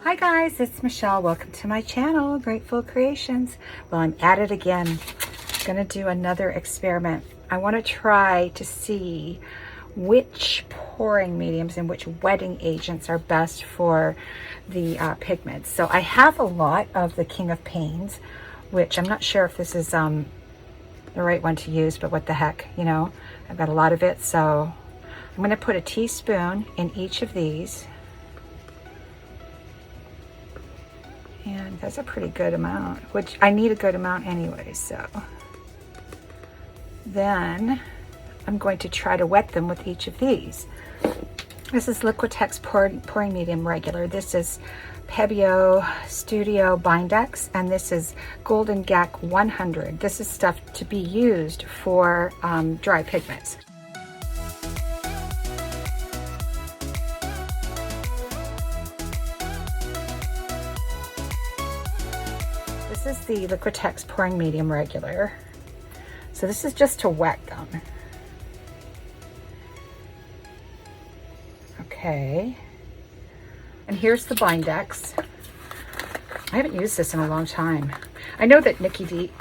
Hi guys, it's Michelle. Welcome to my channel, Grateful Creations. Well, I'm at it again. I'm gonna do another experiment. I want to try to see which pouring mediums and which wetting agents are best for the pigments. So I have a lot of the King of Pains, which I'm not sure if this is the right one to use, but what the heck, you know, I've got a lot of it. So I'm going to put a teaspoon in each of these. And that's a pretty good amount, which I need a good amount anyway. So then I'm going to try to wet them with each of these. This is Liquitex pouring medium regular. This is Pebeo Studio Bindex, and this is Golden Gak 100. This is stuff to be used for dry pigments. This is the Liquitex pouring medium regular. So this is just to wet them. Okay. And here's the Bindex. I haven't used this in a long time. I know that Nikki D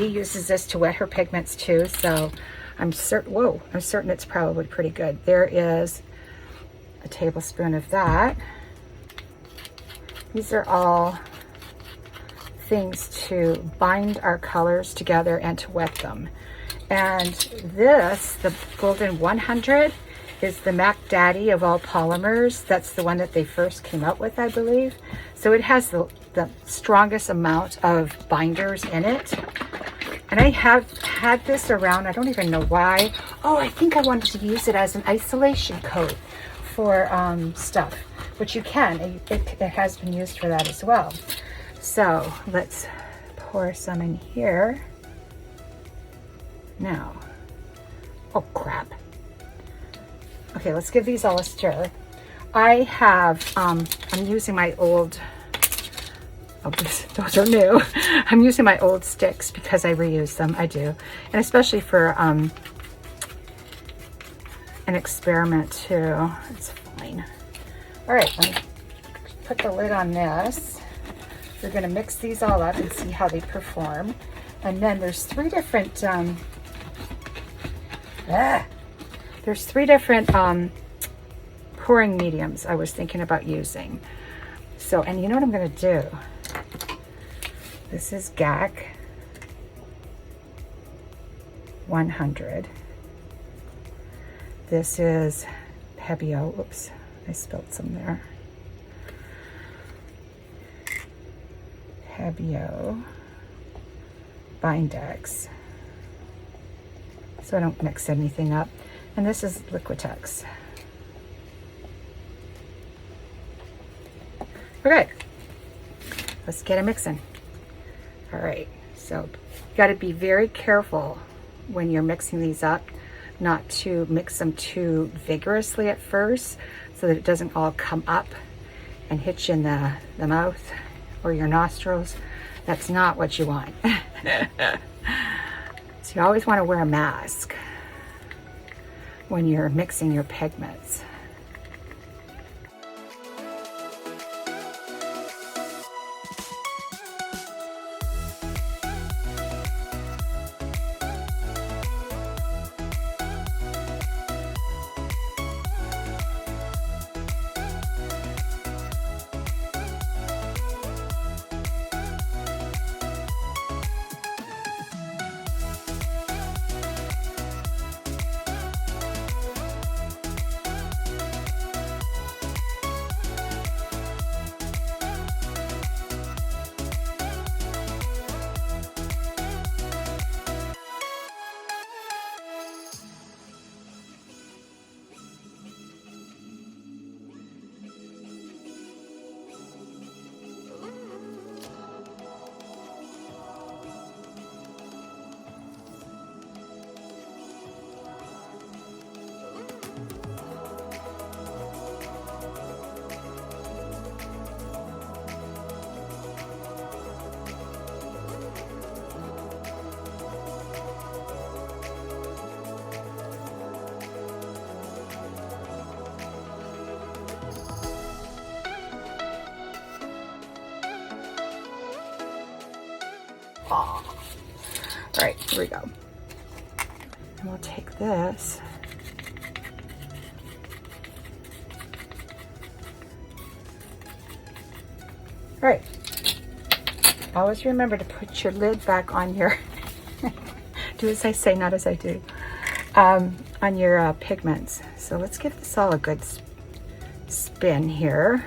uses this to wet her pigments too, so I'm certain it's probably pretty good. There is a tablespoon of that. These are all things to bind our colors together and to wet them. And this, the Golden 100, is the Mac Daddy of all polymers. That's the one that they first came out with, I believe. So it has the strongest amount of binders in it. And I have had this around, I don't even know why. Oh, I think I wanted to use it as an isolation coat for stuff, which you can. It has been used for that as well. So let's pour some in here. Now, oh crap. Okay, let's give these all a stir. I have, I'm using my old, those are new. I'm using my old sticks because I reuse them, I do. And especially for an experiment too, it's fine. All right, let me put the lid on this. We're gonna mix these all up and see how they perform. And then there's three different, pouring mediums I was thinking about using. So, and you know what I'm gonna do? This is GAC 100. This is Pebeo. Oops, I spilled some there. Pebeo Bindex. So I don't mix anything up. And this is Liquitex. Okay, let's get it mixing. All right, so you got to be very careful when you're mixing these up, not to mix them too vigorously at first so that it doesn't all come up and hit you in the mouth or your nostrils. That's not what you want. So you always want to wear a mask when you're mixing your pigments. All right, here we go. And we'll take this. All right. Always remember to put your lid back on your, do as I say, not as I do, on your pigments. So let's give this all a good spin here.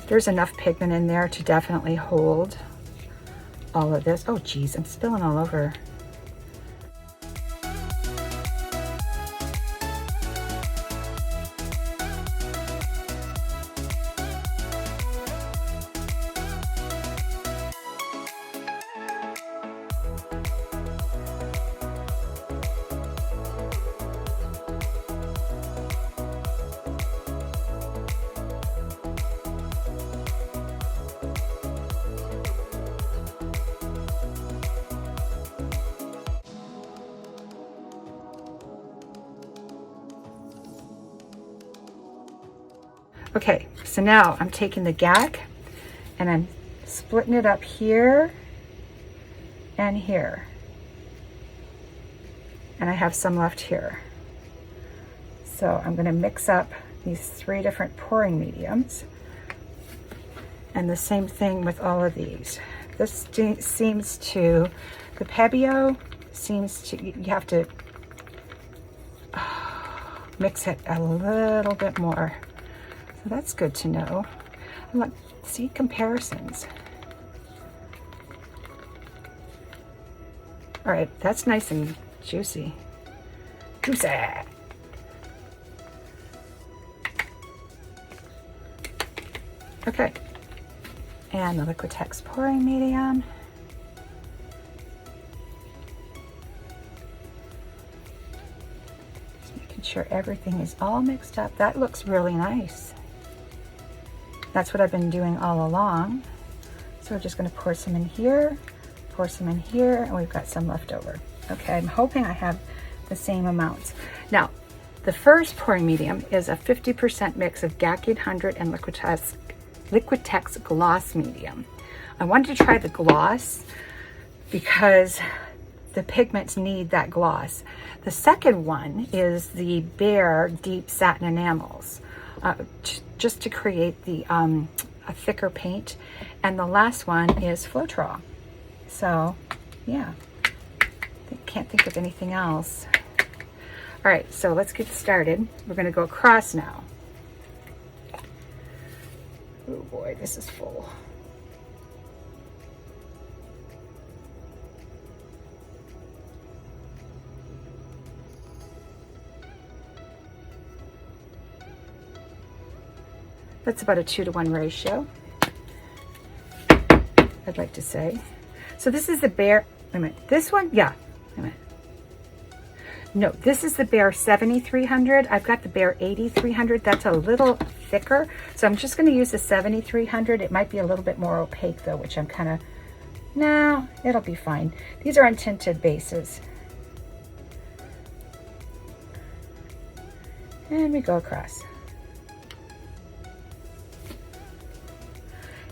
There's enough pigment in there to definitely hold all of this. Oh geez, I'm spilling all over. Okay, so now I'm taking the GAC and I'm splitting it up here and here. And I have some left here. So I'm gonna mix up these 3 different pouring mediums. And the same thing with all of these. This seems to, the Pebeo seems to, you have to mix it a little bit more. So that's good to know. Look, see comparisons. All right, that's nice and juicy. Juicy. Okay, and the Liquitex pouring medium. Just making sure everything is all mixed up. That looks really nice. That's what I've been doing all along. So we're just gonna pour some in here, pour some in here, and we've got some left over. Okay, I'm hoping I have the same amounts. Now, the first pouring medium is a 50% mix of GAC 800 and Liquitex gloss medium. I wanted to try the gloss because the pigments need that gloss. The second one is the Bare Deep Satin Enamels. Just to create the a thicker paint, and the last one is Floetrol. So yeah, I can't think of anything else. All right, so let's get started. We're going to go across now. Oh boy, this is full. That's about a 2-to-1 ratio, I'd like to say. So this is the Bare, wait a minute, this one, yeah, wait a minute. No, this is the Bare 7300. I've got the Bare 8300. That's a little thicker. So I'm just gonna use the 7300. It might be a little bit more opaque though, which I'm kind of, no, it'll be fine. These are untinted bases. And we go across.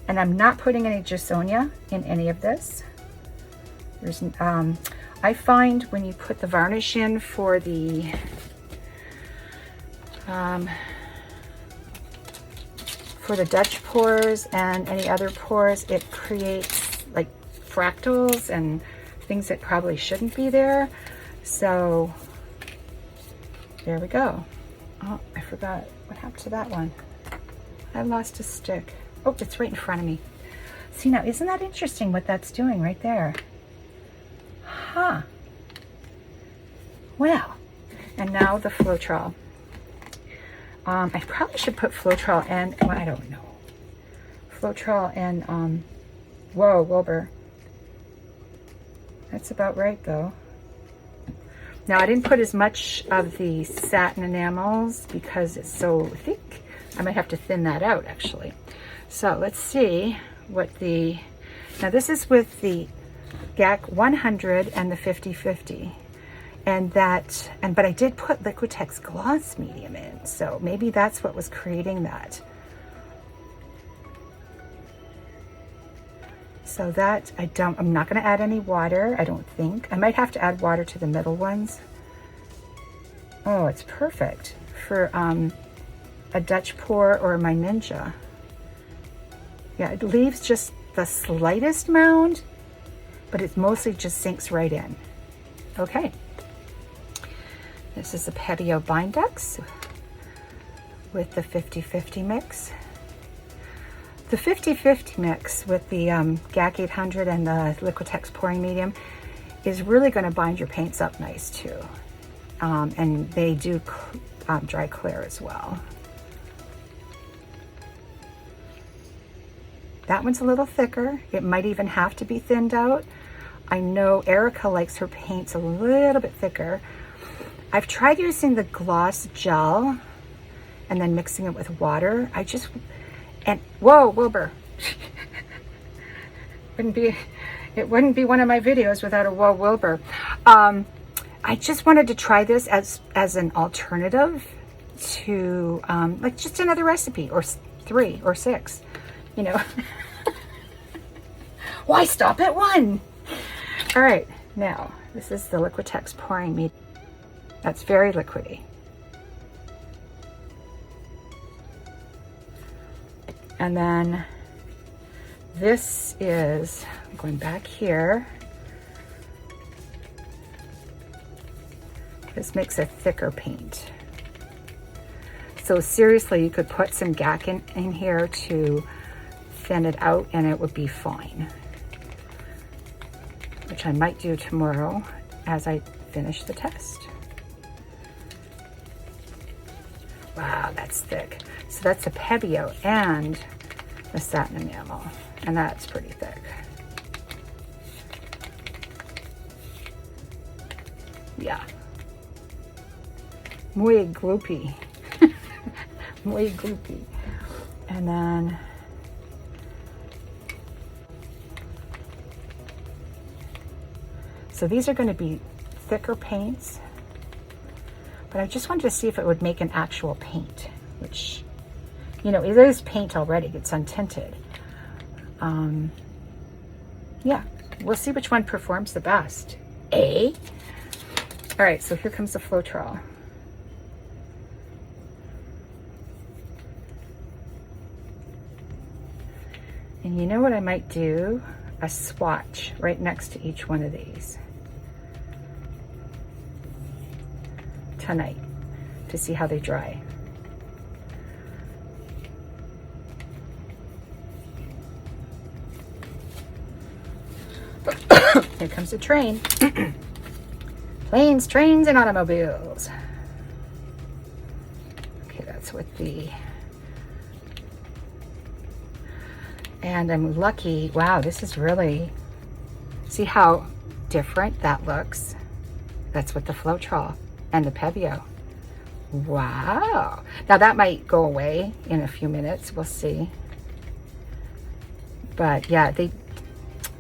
And I'm not putting any Jasonia in any of this. There's, I find when you put the varnish in for the Dutch pours and any other pours, it creates like fractals and things that probably shouldn't be there. So there we go. Oh, I forgot what happened to that one. I lost a stick. Oh, it's right in front of me. See now, isn't that interesting what that's doing right there? Huh. Well, and now the Floetrol. I probably should put Floetrol and, well, I don't know. Floetrol and, whoa, Wilbur. That's about right though. Now I didn't put as much of the satin enamels because it's so thick. I might have to thin that out actually. So let's see what the, now this is with the GAC 100 and the 50/50. And that, and but I did put Liquitex gloss medium in, so maybe that's what was creating that. So that I'm not gonna add any water, I don't think. I might have to add water to the middle ones. Oh, it's perfect for a Dutch pour or my Ninja. Yeah, it leaves just the slightest mound, but it mostly just sinks right in. Okay. This is the Pebeo Bindex with the 50-50 mix. The 50-50 mix with the GAC 800 and the Liquitex pouring medium is really going to bind your paints up nice too. And they do dry clear as well. That one's a little thicker. It might even have to be thinned out. I know Erica likes her paints a little bit thicker. I've tried using the gloss gel and then mixing it with water. Whoa, Wilbur. It wouldn't be one of my videos without a whoa, Wilbur. I just wanted to try this as an alternative to like just another recipe, or 3 or 6, you know. Why stop at 1? All right, now this is the Liquitex pouring medium. That's very liquidy. And then this is, I'm going back here. This makes a thicker paint. So seriously, you could put some GAC in here to thin it out and it would be fine. Which I might do tomorrow as I finish the test. Wow, that's thick. So that's a Pebeo and the satin enamel, and that's pretty thick. Yeah. Muy gloopy. Muy gloopy. And then so these are going to be thicker paints, but I just wanted to see if it would make an actual paint, which, you know, it is paint already. It's untinted. Yeah, we'll see which one performs the best. All right, so here comes the Floetrol. And you know what I might do? A swatch right next to each one of these tonight to see how they dry. Here comes the train. Planes, trains, and automobiles. Okay, that's with the... And I'm lucky. Wow, this is really... See how different that looks? That's with the Floetrol and the Pebeo. Wow. Now that might go away in a few minutes. We'll see. But yeah,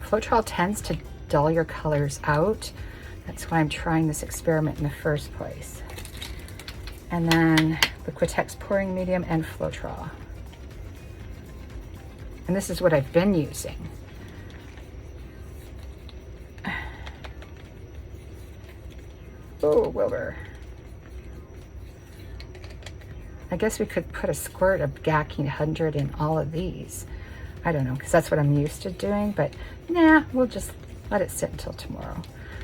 Floetrol tends to dull your colors out. That's why I'm trying this experiment in the first place. And then Liquitex pouring medium and Floetrol. And this is what I've been using. Oh, Wilbur. I guess we could put a squirt of GAC 800 in all of these. I don't know, because that's what I'm used to doing, but nah, we'll just let it sit until tomorrow.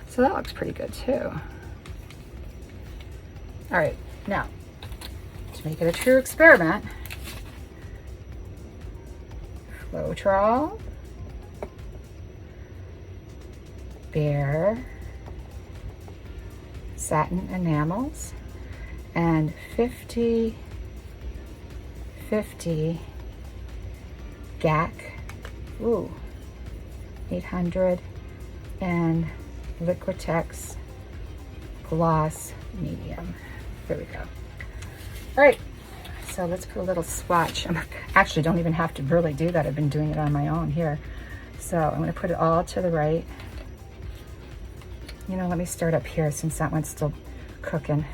So that looks pretty good too. All right, now, to make it a true experiment, Floetrol, Bare, satin enamels, and 50-50 GAC, 800, and Liquitex gloss medium. There we go. All right, so let's put a little swatch. I actually don't even have to really do that. I've been doing it on my own here. So I'm going to put it all to the right. You know, let me start up here since that one's still cooking.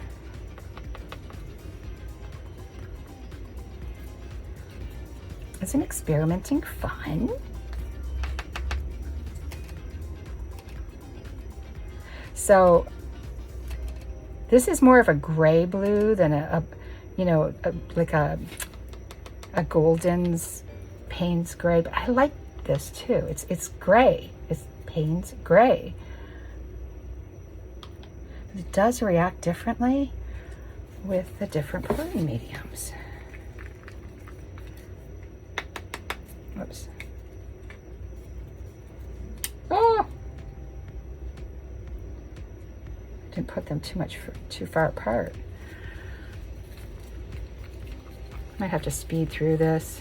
Isn't experimenting fun? So this is more of a gray blue than like a Golden's Payne's gray, but I like this too. It's gray. It's Payne's gray. It does react differently with the different pouring mediums. Oops. Oh! Didn't put them too far apart. Might have to speed through this.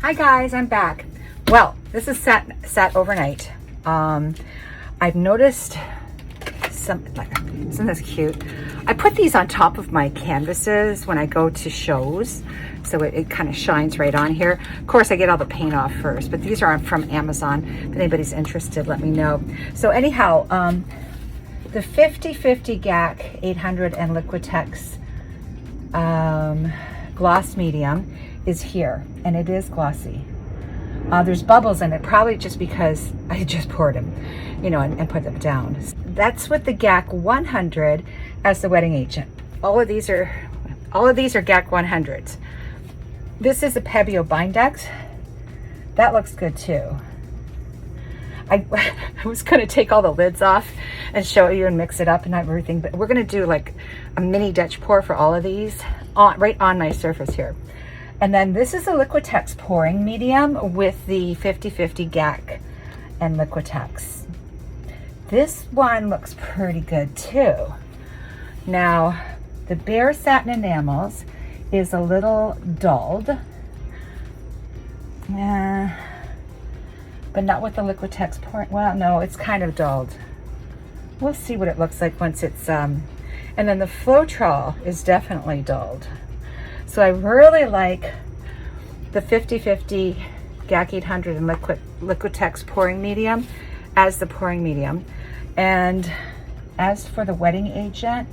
Hi guys, I'm back. Well, this is sat overnight. I've noticed isn't this cute? I put these on top of my canvases when I go to shows, so it kind of shines right on here. Of course, I get all the paint off first, but these are from Amazon. If anybody's interested, let me know. So anyhow, the 50/50 GAC 800 and Liquitex gloss medium is here, and it is glossy. There's bubbles in it, probably just because I just poured them, and put them down. That's with the GAC 100 as the wetting agent. All of these are GAC 100s. This is a Pebeo Bindex. That looks good too. I was going to take all the lids off and show you and mix it up and everything, but we're going to do like a mini Dutch pour for all of these right on my surface here. And then this is a Liquitex pouring medium with the 50/50 GAC and Liquitex. This one looks pretty good too. Now, the Bare Satin Enamels is a little dulled. But not with the Liquitex pouring. Well, no, it's kind of dulled. We'll see what it looks like once it's, and then the Floetrol is definitely dulled. So I really like the 50/50 GAC 800 and Liquitex pouring medium as the pouring medium. And as for the wetting agent,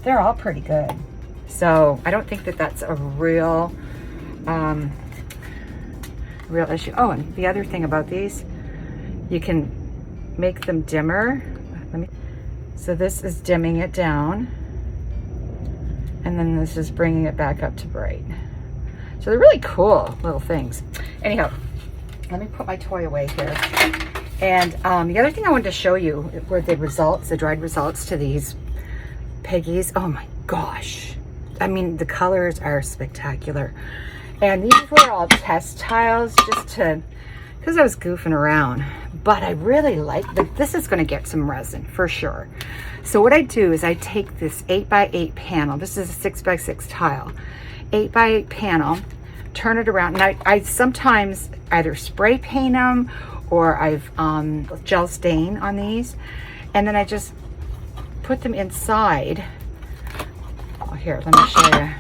they're all pretty good. So I don't think that that's a real issue. Oh, and the other thing about these, you can make them dimmer. So this is dimming it down, and then this is bringing it back up to bright. So they're really cool little things. Anyhow, let me put my toy away here. And the other thing I wanted to show you were the results, the dried results to these piggies. Oh my gosh. I mean, the colors are spectacular. And these were all test tiles because I was goofing around. But I really like this is going to get some resin for sure. So what I do is I take this 8x8 panel. This is a 6x6 tile. 8x8 panel, turn it around. And I sometimes either spray paint them or I've gel stain on these. And then I just put them inside. Oh, here, let me show you.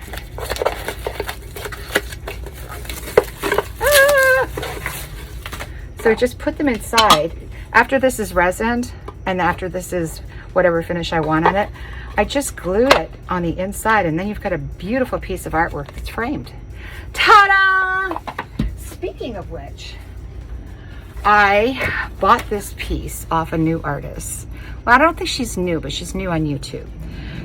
So just put them inside. After this is resined, and after this is whatever finish I want on it, I just glue it on the inside, and then you've got a beautiful piece of artwork that's framed. Ta-da! Speaking of which, I bought this piece off a new artist. Well, I don't think she's new, but she's new on YouTube.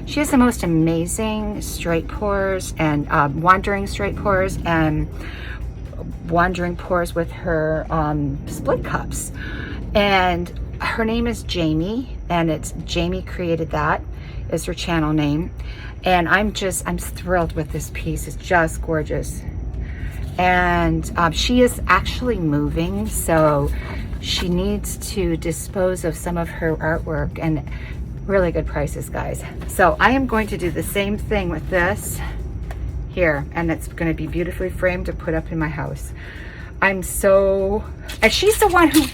She has the most amazing straight pours and wandering straight pours and wandering pours with her split cups. And her name is Jamie, and it's Jamie Created That is her channel name. And I'm thrilled with this piece. It's just gorgeous. And she is actually moving, so she needs to dispose of some of her artwork, and really good prices, guys. So I am going to do the same thing with this here, and it's going to be beautifully framed to put up in my house. And she's the one who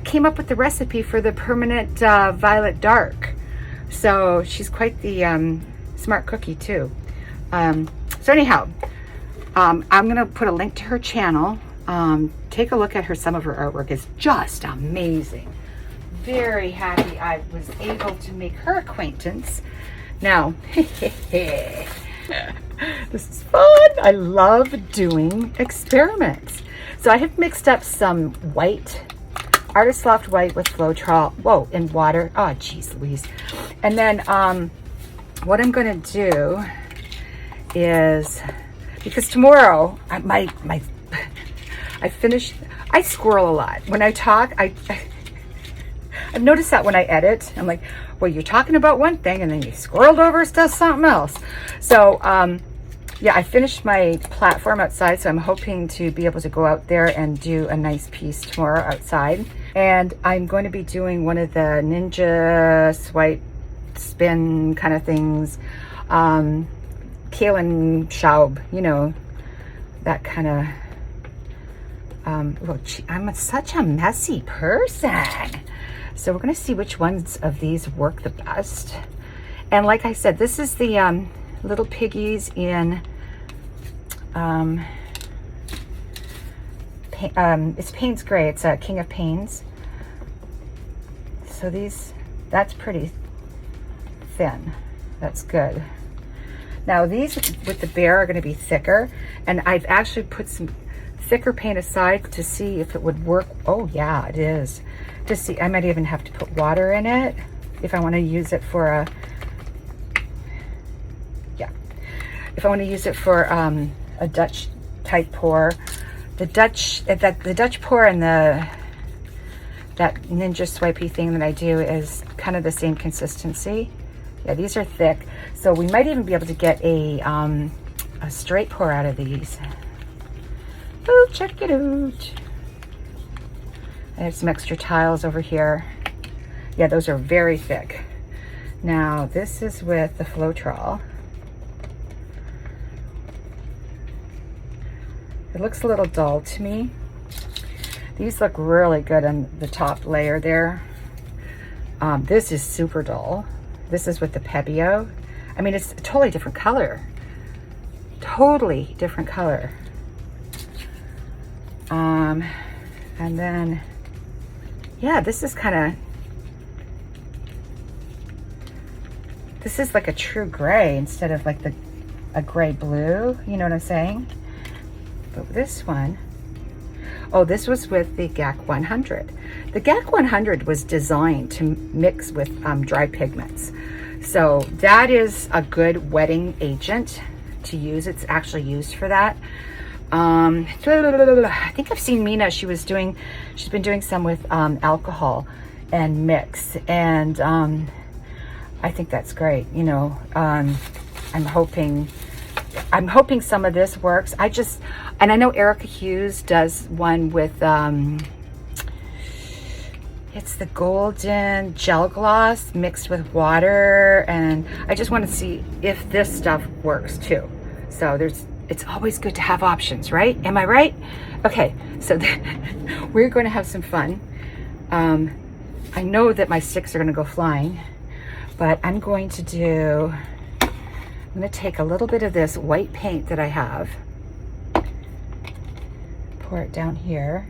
came up with the recipe for the permanent violet dark. So she's quite the smart cookie too. So anyhow, I'm gonna put a link to her channel. Take a look at some of her artwork. It's just amazing. Very happy I was able to make her acquaintance. Now, this is fun. I love doing experiments. So I have mixed up some white, Artist Loft white with Floetrol, in water. Oh, geez Louise. And then what I'm gonna do is, because tomorrow, I squirrel a lot. When I talk, I've noticed that when I edit, I'm like, well, you're talking about one thing and then you squirreled over to something else. So, yeah, I finished my platform outside, so I'm hoping to be able to go out there and do a nice piece tomorrow outside. And I'm going to be doing one of the ninja swipe spin kind of things. Kaylin Schaub, you know, that kind of, well, I'm such a messy person. So we're going to see which ones of these work the best. And like I said, this is the Little Piggies in, it's Payne's Gray. It's King of Payne's. So that's pretty thin. That's good. Now these with the bear are going to be thicker, and I've actually put some thicker paint aside to see if it would work. Oh yeah, it is. To see, I might even have to put water in it if I want to use it for a, yeah, if I want to use it for a Dutch type pour. The Dutch pour and that ninja swipey thing that I do is kind of the same consistency. Yeah, these are thick, so we might even be able to get a straight pour out of these. Oh, check it out. I have some extra tiles over here. Yeah, those are very thick. Now, this is with the Floetrol. It looks a little dull to me. These look really good on the top layer there. This is super dull. This is with the Pebeo. I mean, it's a totally different color. Totally different color. And then, yeah, this is like a true gray instead of like a gray blue, you know what I'm saying? But this one, oh, this was with the GAC 100. The GAC 100 was designed to mix with dry pigments. So that is a good wetting agent to use. It's actually used for that. I think I've seen Mina, she's been doing some with alcohol and mix, and I think that's great. You know, I'm hoping some of this works. And I know Erica Hughes does one with it's the golden gel gloss mixed with water, and I just want to see if this stuff works too. So it's always good to have options, right? Am I right? Okay, so we're going to have some fun. I know that my sticks are going to go flying, but I'm going to take a little bit of this white paint that I have, pour it down here,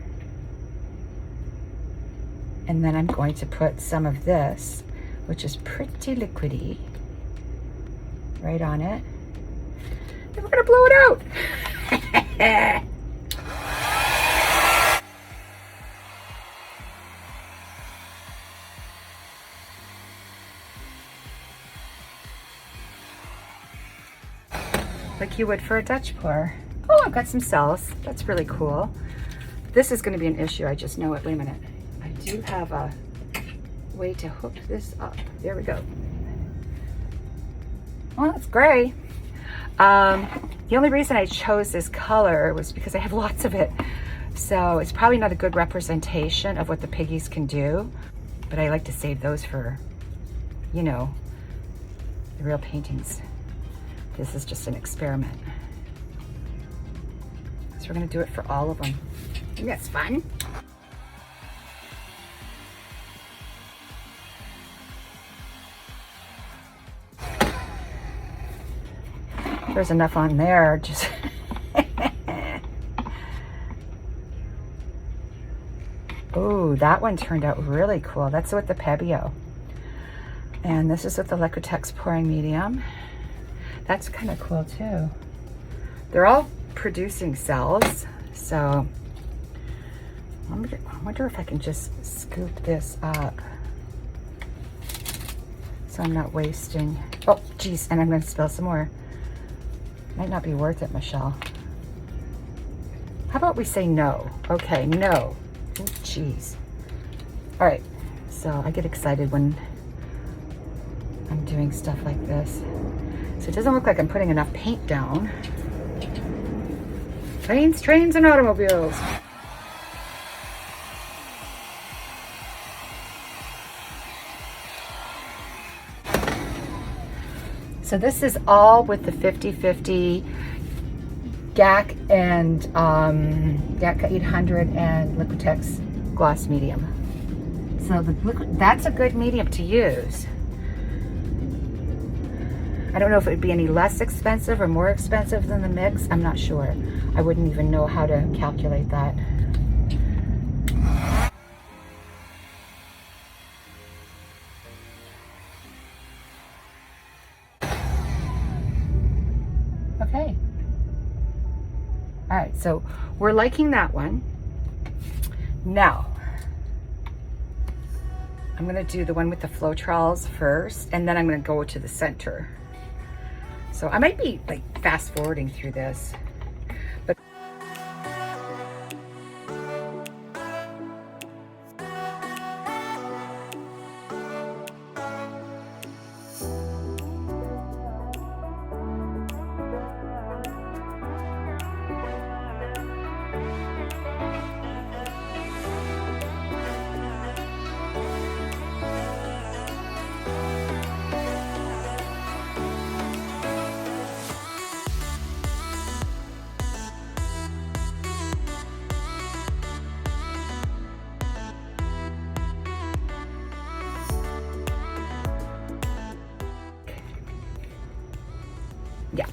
and then I'm going to put some of this, which is pretty liquidy, right on it. And we're gonna blow it out. Like you would for a Dutch pour. Oh, I've got some cells. That's really cool. This is gonna be an issue, I just know it. Wait a minute. I do have a way to hook this up. There we go. Well, it's gray. The only reason I chose this color was because I have lots of it. So it's probably not a good representation of what the piggies can do, but I like to save those for, you know, the real paintings. This is just an experiment. So we're gonna do it for all of them. I think that's fun. There's enough on there. Just oh, that one turned out really cool. That's with the Pebeo. And this is with the Liquitex pouring medium. That's kind of cool too. They're all producing cells, so I wonder if I can just scoop this up so I'm not wasting. Oh, geez, and I'm going to spill some more. Might not be worth it, Michelle. How about we say no? Okay, no. Oh, geez. All right, so I get excited when I'm doing stuff like this. So it doesn't look like I'm putting enough paint down. Planes, trains, and automobiles. So this is all with the 50/50 GAC and GAC 800 and Liquitex gloss medium. So that's a good medium to use. I don't know if it would be any less expensive or more expensive than the mix. I'm not sure. I wouldn't even know how to calculate that. Okay. All right, so we're liking that one. Now, I'm gonna do the one with the Floetrolls first, and then I'm gonna go to the center. So I might be like fast forwarding through this, but yeah.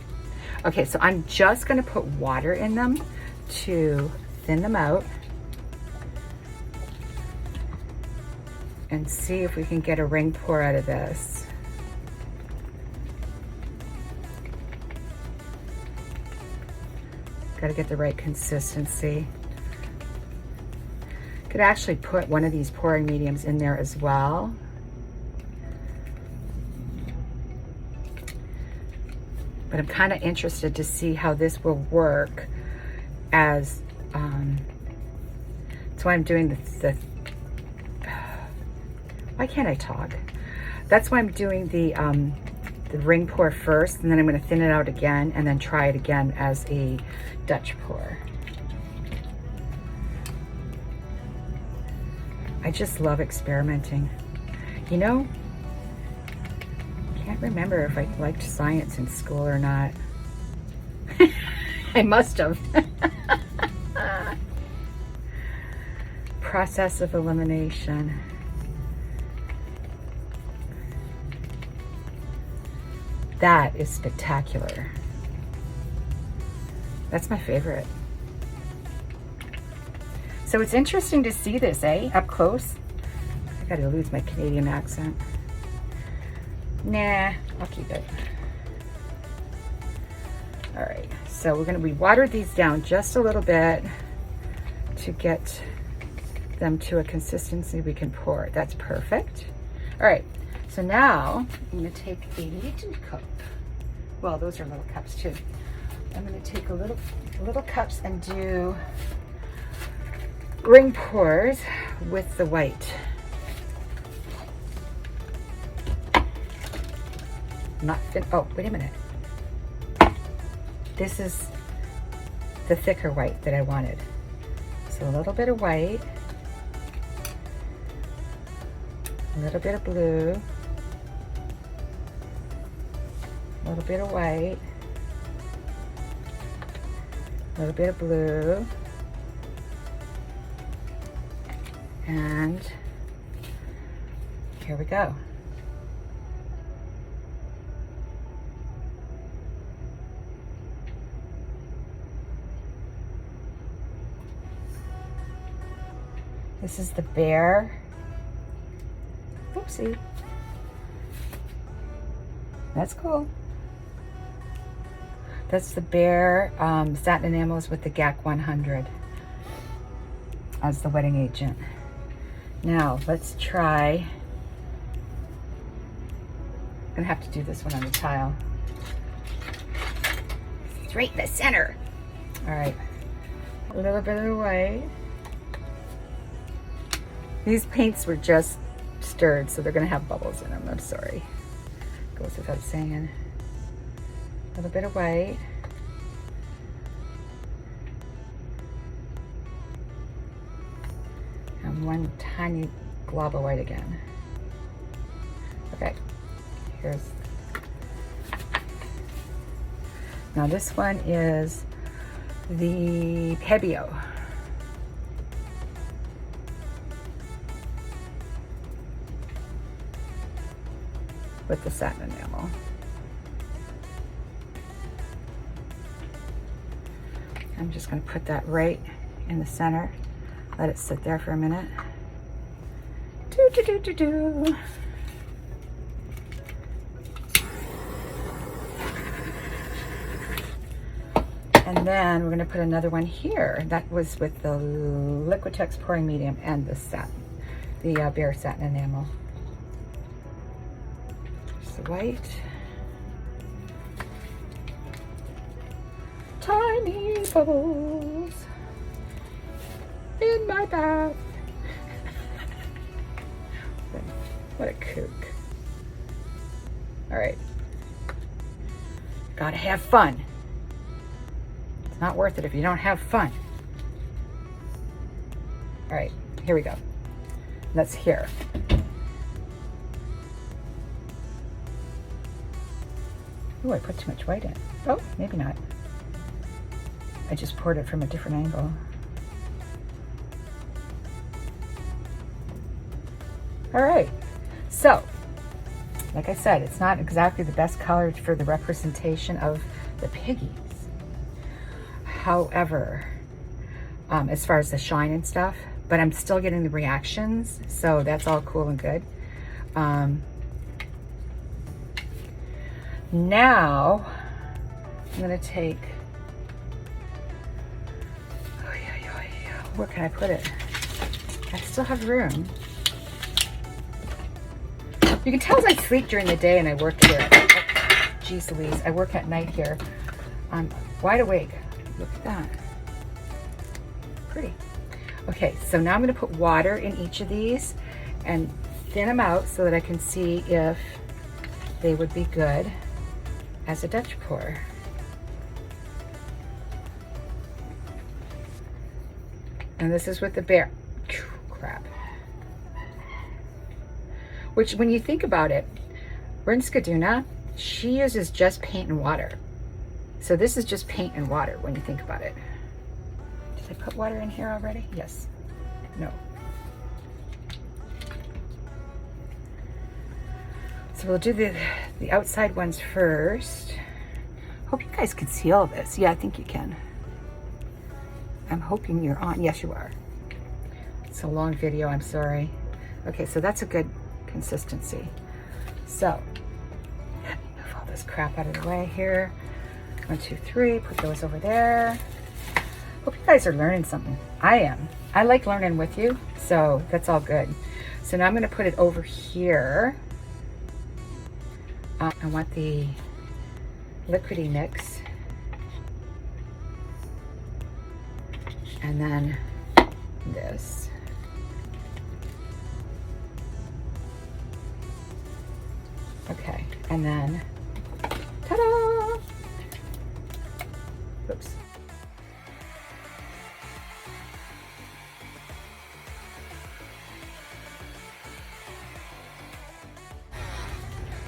Okay, so I'm just gonna put water in them to thin them out and see if we can get a ring pour out of this. Gotta get the right consistency. Could actually put one of these pouring mediums in there as well. But I'm kind of interested to see how this will work as, that's why I'm doing why can't I talk? That's why I'm doing the ring pour first, and then I'm gonna thin it out again and then try it again as a Dutch pour. I just love experimenting. You know, I can't remember if I liked science in school or not. I must have. Process of elimination. That is spectacular. That's my favorite. So it's interesting to see this, up close. I gotta lose my Canadian accent. Nah, I'll keep it. All right, so we watered these down just a little bit to get them to a consistency we can pour. That's perfect. All right, so now I'm gonna take a little cup. Well, those are little cups too. I'm gonna take a little cups and do ring pours with the white. Not fin. Oh, wait a minute. This is the thicker white that I wanted. So a little bit of white, a little bit of blue, a little bit of white, a little bit of blue, and here we go. This is the Bear. Oopsie. That's cool. That's the Bear satin enamels with the GAC 100 as the wetting agent. Now let's try. I'm gonna have to do this one on the tile. It's right in the center. All right, a little bit of the white. These paints were just stirred, so they're gonna have bubbles in them. I'm sorry. Goes without saying. A little bit of white. And one tiny glob of white again. Okay, here's. Now this one is the Pebeo. With the satin enamel. I'm just going to put that right in the center. Let it sit there for a minute. Do, do, do, do, do. And then we're going to put another one here. That was with the Liquitex pouring medium and the satin, the Bear satin enamel. The white. Tiny bubbles in my bath. What a kook. All right. Gotta have fun. It's not worth it if you don't have fun. All right, here we go. That's here. Oh, I put too much white in. Oh, maybe not. I just poured it from a different angle. All right, so, like I said, it's not exactly the best color for the representation of the piggies. However, as far as the shine and stuff, but I'm still getting the reactions, so that's all cool and good. Now, I'm gonna take, where can I put it? I still have room. You can tell as I sleep during the day and I work here. Oh, geez Louise, I work at night here. I'm wide awake. Look at that. Pretty. Okay, so now I'm gonna put water in each of these and thin them out so that I can see if they would be good as a Dutch pour. And this is with the Bear. Crap. Which, when you think about it, Skaduna, she uses just paint and water. So this is just paint and water when you think about it. Did I put water in here already? Yes. No. So we'll do the outside ones first. Hope you guys can see all this. Yeah, I think you can. I'm hoping you're on. Yes, you are. It's a long video, I'm sorry. Okay, so that's a good consistency. So, move all this crap out of the way here. 1, 2, 3, put those over there. Hope you guys are learning something. I am. I like learning with you, so that's all good. So now I'm gonna put it over here. I want the liquidy mix. And then this. Okay, and then, ta-da! Oops.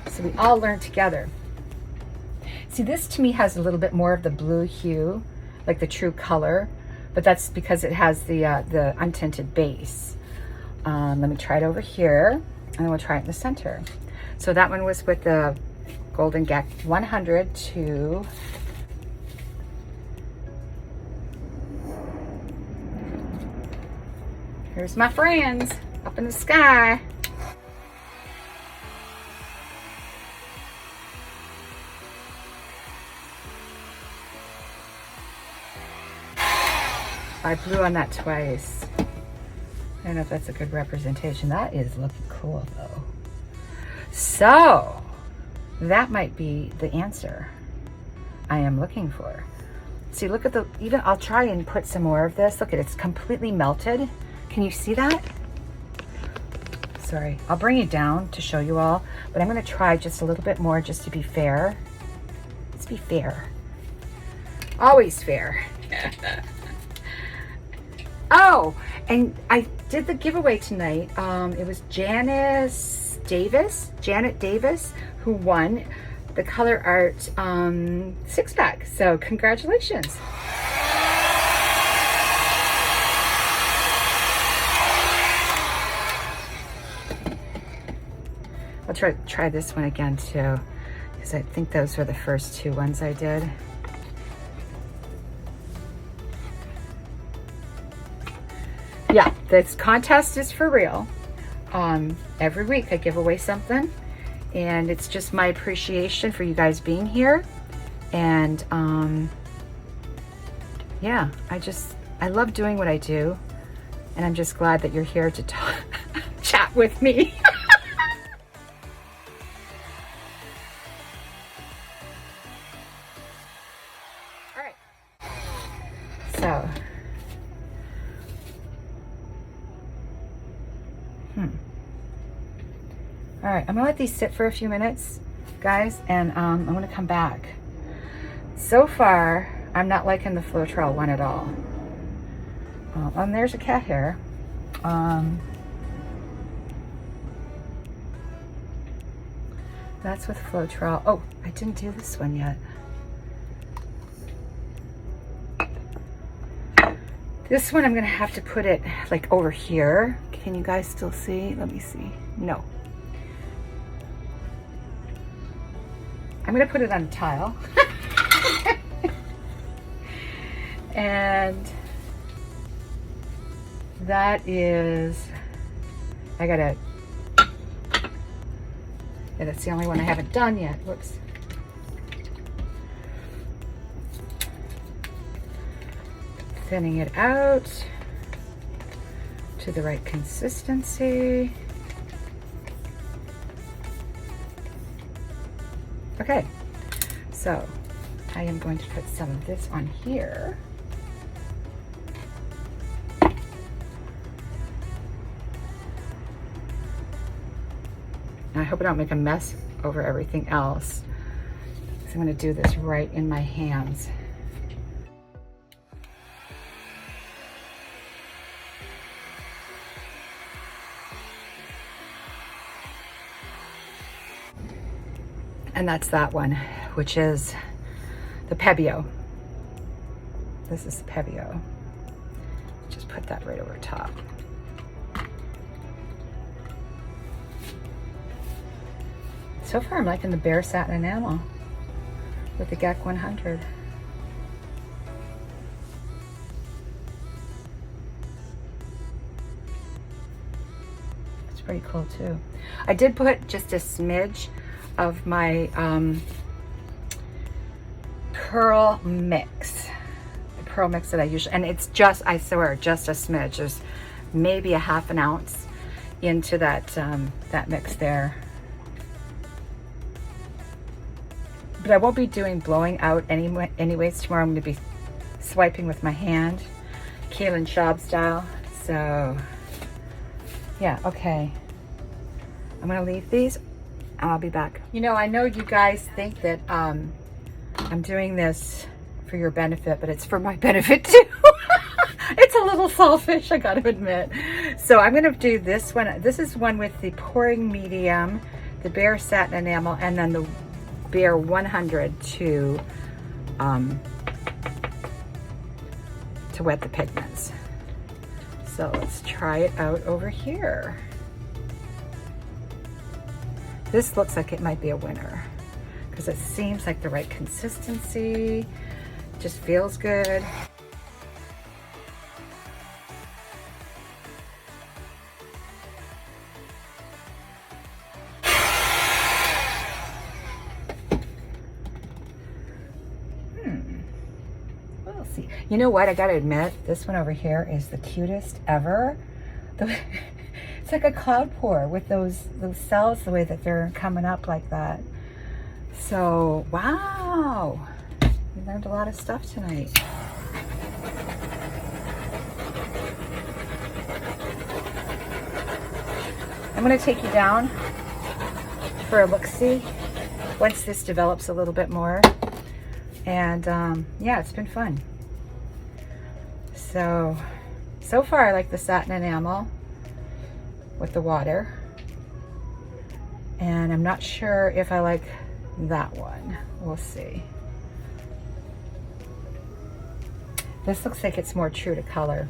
So we all learn together. See, this to me has a little bit more of the blue hue, like the true color, but that's because it has the untinted base. Let me try it over here, and then we'll try it in the center. So that one was with the Golden GAC 100 to Here's my friends up in the sky. I blew on that twice. I don't know if that's a good representation. That is looking cool though. So that might be the answer I am looking for. See, look at the, even I'll try and put some more of this. Look at it, it's completely melted. Can you see that? Sorry, I'll bring it down to show you all, but I'm gonna try just a little bit more just to be fair. Let's be fair. Always fair. Oh, and I did the giveaway tonight. It was Janet Davis, who won the Color Art 6-pack. So congratulations. I'll try this one again too, because I think those were the first two ones I did. Yeah, this contest is for real. Every week I give away something, and it's just my appreciation for you guys being here. And yeah, I love doing what I do, and I'm just glad that you're here to chat with me. All right, so all right, I'm gonna let these sit for a few minutes, guys, and I'm gonna come back. So far, I'm not liking the Floetrol one at all. And there's a cat hair. That's with Floetrol. Oh, I didn't do this one yet. This one I'm gonna have to put it like over here. Can you guys still see? Let me see. No. I'm gonna put it on a tile. And that is, yeah, that's the only one I haven't done yet. Whoops. Thinning it out to the right consistency. Okay, so I am going to put some of this on here. And I hope I don't make a mess over everything else, because I'm going to do this right in my hands. And that's that one, which is the Pebeo. This is the Pebeo. Just put that right over top. So far I'm liking the bare satin enamel with the GAC 100. It's pretty cool too. I did put just a smidge of my pearl mix. The pearl mix that I usually, and it's just, I swear, just a smidge. There's maybe a half an ounce into that, that mix there. But I won't be doing blowing out anyways. Tomorrow I'm going to be swiping with my hand, Keelan Schaub style. So yeah, okay. I'm going to leave these and I'll be back. You know, I know you guys think that I'm doing this for your benefit, but it's for my benefit too. It's a little selfish, I gotta admit. So I'm gonna do this one. This is one with the pouring medium, the bare satin enamel, and then the bare 100 to wet the pigments. So let's try it out over here. This looks like it might be a winner because it seems like the right consistency, just feels good. You know what? I gotta admit, this one over here is the cutest ever. It's like a cloud pour with those cells, the way that they're coming up like that. So, wow. We learned a lot of stuff tonight. I'm gonna take you down for a look-see once this develops a little bit more. And yeah, it's been fun. So far I like the satin enamel with the water. And I'm not sure if I like that one. We'll see. This looks like it's more true to color,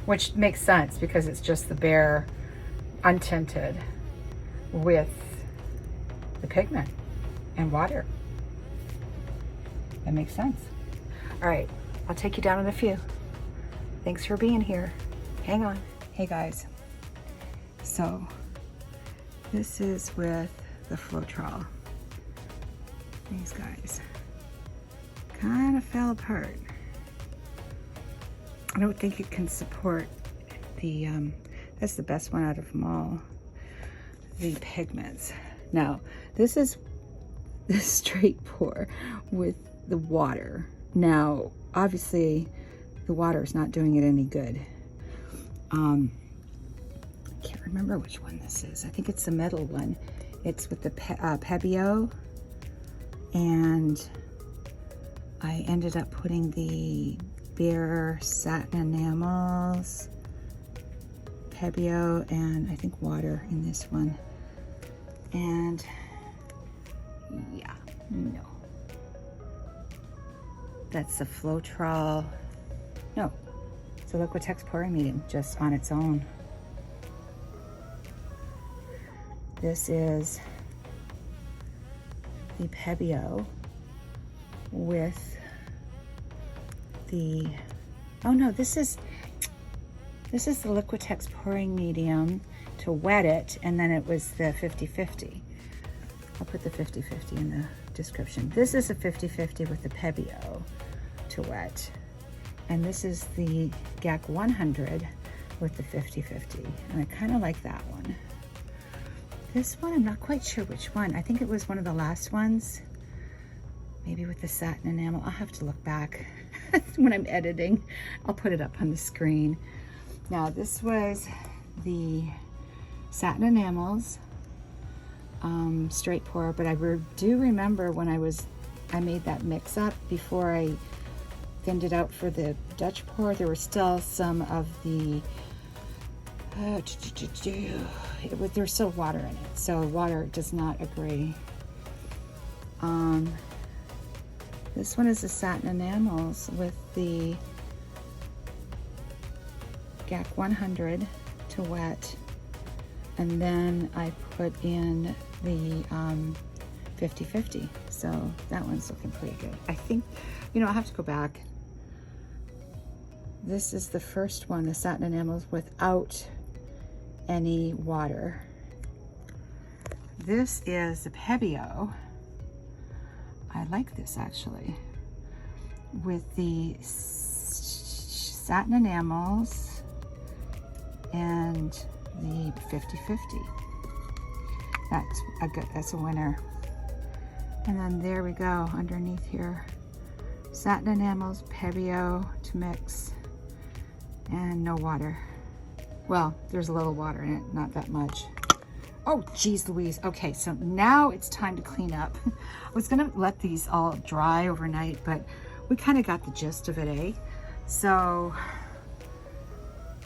which makes sense because it's just the bare untinted with the pigment and water. That makes sense. All right, I'll take you down in a few. Thanks for being here. Hang on. Hey guys. So this is with the Floetrol. These guys kind of fell apart. I don't think it can support the, that's the best one out of them all, the pigments. Now, this is the straight pour with the water. Now, obviously, the water is not doing it any good. I can't remember which one this is. I think it's the metal one. It's with the Pebeo, and I ended up putting the bare satin enamels, Pebeo, and I think water in this one. And yeah, no. That's the Floetrol. No, it's a Liquitex pouring medium, just on its own. This is the Pebeo with the, oh no, this is the Liquitex pouring medium to wet it, and then it was the 50/50. I'll put the 50/50 in the description. This is a 50/50 with the Pebeo to wet. And this is the GAC 100 with the 50/50. And I kind of like that one. This one, I'm not quite sure which one. I think it was one of the last ones. Maybe with the satin enamel. I'll have to look back when I'm editing. I'll put it up on the screen. Now this was the satin enamels, straight pour, but I do remember when I made that mix up before I thinned it out for the Dutch pour, there was still some of the, there's still water in it, so water does not agree. This one is the satin enamels with the GAC 100 to wet, and then I put in the 50/50, so that one's looking pretty good. I think, you know, I'll have to go back. This is the first one, the satin enamels without any water. This is the Pebeo. I like this actually, with the satin enamels and the 50/50. That's a winner. And then there we go, underneath here, satin enamels, Pebeo to mix, and no water. Well, there's a little water in it, not that much. Oh, geez Louise. Okay, so now it's time to clean up. I was gonna let these all dry overnight, but we kind of got the gist of it, eh? So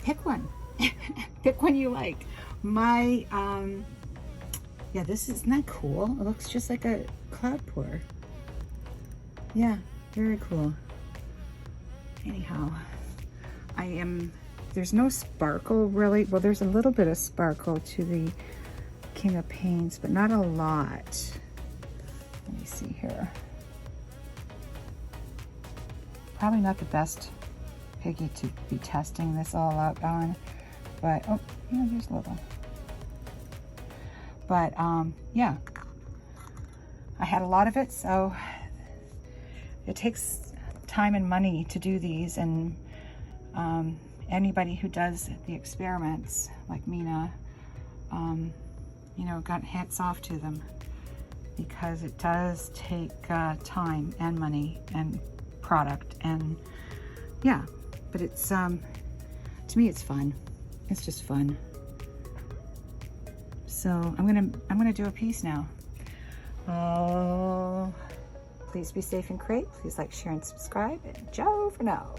pick one. Pick one you like. My, yeah, isn't that cool? It looks just like a cloud pour. Yeah, very cool. Anyhow, there's no sparkle really. Well, there's a little bit of sparkle to the King of Paints, but not a lot. Let me see here. Probably not the best piggy to be testing this all out on, but oh, yeah, there's a little. But yeah, I had a lot of it, so it takes time and money to do these, and anybody who does the experiments like Mina, you know, got hats off to them, because it does take time and money and product, and yeah, but it's to me it's fun. It's just fun. So I'm gonna do a piece now. Oh, please be safe and create. Please like, share, and subscribe. And ciao for now.